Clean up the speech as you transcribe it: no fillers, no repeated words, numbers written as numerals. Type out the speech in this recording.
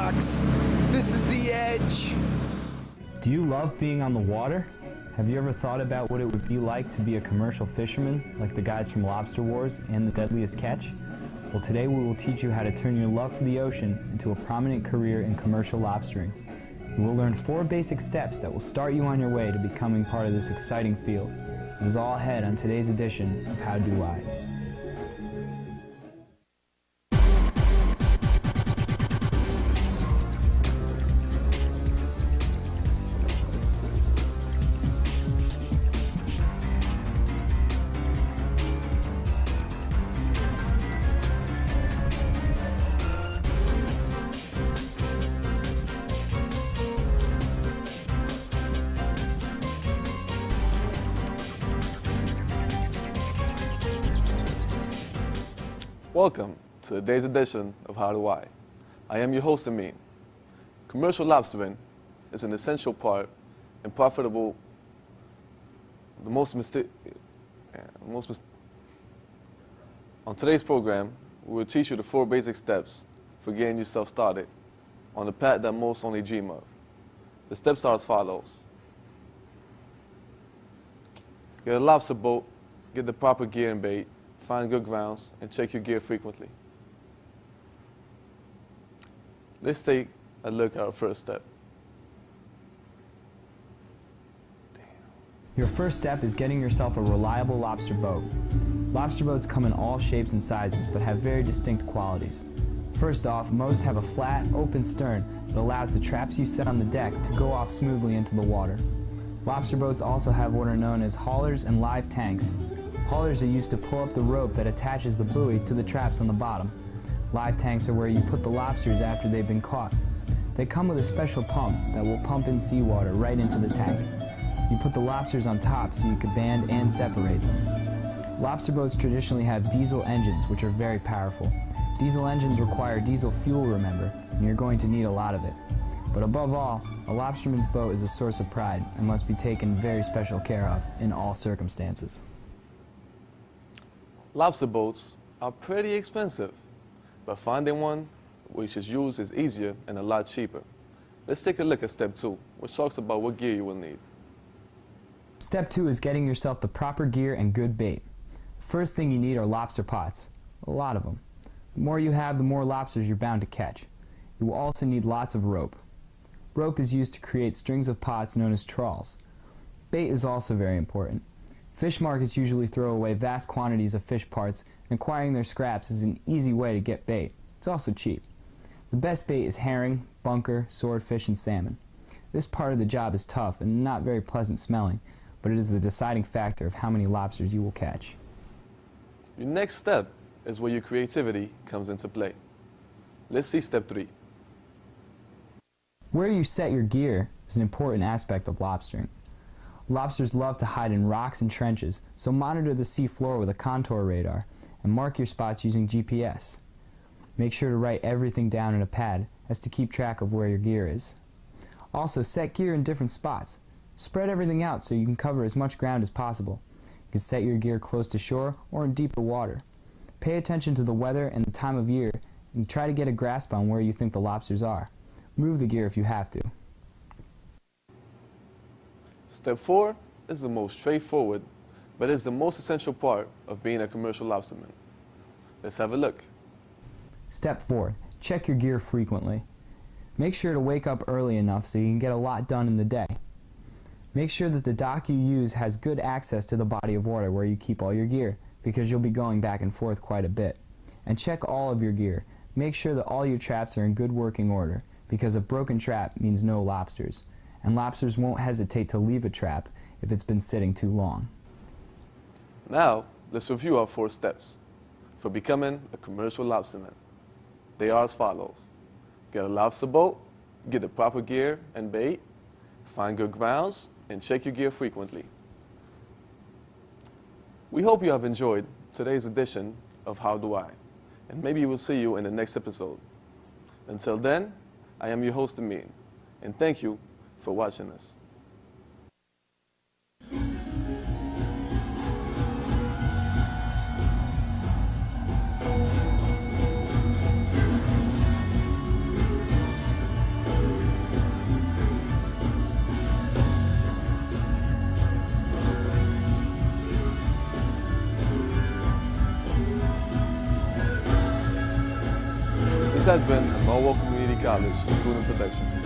rocks. This is the edge. Do you love being on the water? Have you ever thought about what it would be like to be a commercial fisherman, like the guys from Lobster Wars and The Deadliest Catch? Well, today we will teach you how to turn your love for the ocean into a prominent career in commercial lobstering. You will learn 4 basic steps that will start you on your way to becoming part of this exciting field. It is all ahead on today's edition of How Do I? Welcome to today's edition of How Do I? I am your host, Amin. Commercial lobstering is an essential part and profitable, on today's program, we will teach you the 4 basic steps for getting yourself started on the path that most only dream of. The steps are as follows. Get a lobster boat, get the proper gear and bait, find good grounds, and check your gear frequently. Let's take a look at our first step. Your first step is getting yourself a reliable lobster boat. Lobster boats come in all shapes and sizes, but have very distinct qualities. First off, most have a flat, open stern that allows the traps you set on the deck to go off smoothly into the water. Lobster boats also have what are known as haulers and live tanks. Haulers are used to pull up the rope that attaches the buoy to the traps on the bottom. Live tanks are where you put the lobsters after they've been caught. They come with a special pump that will pump in seawater right into the tank. You put the lobsters on top so you can band and separate them. Lobster boats traditionally have diesel engines, which are very powerful. Diesel engines require diesel fuel, remember, and you're going to need a lot of it. But above all, a lobsterman's boat is a source of pride and must be taken very special care of in all circumstances. Lobster boats are pretty expensive, but finding one which is used is easier and a lot cheaper. Let's take a look at step 2, which talks about what gear you will need. Step 2 is getting yourself the proper gear and good bait. First thing you need are lobster pots, a lot of them. The more you have, the more lobsters you're bound to catch. You will also need lots of rope. Rope is used to create strings of pots known as trawls. Bait is also very important. Fish markets usually throw away vast quantities of fish parts, and acquiring their scraps is an easy way to get bait. It's also cheap. The best bait is herring, bunker, swordfish, and salmon. This part of the job is tough and not very pleasant smelling, but it is the deciding factor of how many lobsters you will catch. Your next step is where your creativity comes into play. Let's see step 3. Where you set your gear is an important aspect of lobstering. Lobsters love to hide in rocks and trenches, so monitor the sea floor with a contour radar and mark your spots using GPS. Make sure to write everything down in a pad as to keep track of where your gear is. Also, set gear in different spots. Spread everything out so you can cover as much ground as possible. You can set your gear close to shore or in deeper water. Pay attention to the weather and the time of year and try to get a grasp on where you think the lobsters are. Move the gear if you have to. Step 4 is the most straightforward, but is the most essential part of being a commercial lobsterman. Let's have a look. Step 4. Check your gear frequently. Make sure to wake up early enough so you can get a lot done in the day. Make sure that the dock you use has good access to the body of water where you keep all your gear, because you'll be going back and forth quite a bit. And check all of your gear. Make sure that all your traps are in good working order, because a broken trap means no lobsters. And lobsters won't hesitate to leave a trap if it's been sitting too long. Now, let's review our 4 steps for becoming a commercial lobsterman. They are as follows. Get a lobster boat, get the proper gear and bait, find good grounds, and check your gear frequently. We hope you have enjoyed today's edition of How Do I? And maybe we'll see you in the next episode. Until then, I am your host, Amin, and thank you for watching us. This has been a Norwalk Community College student production.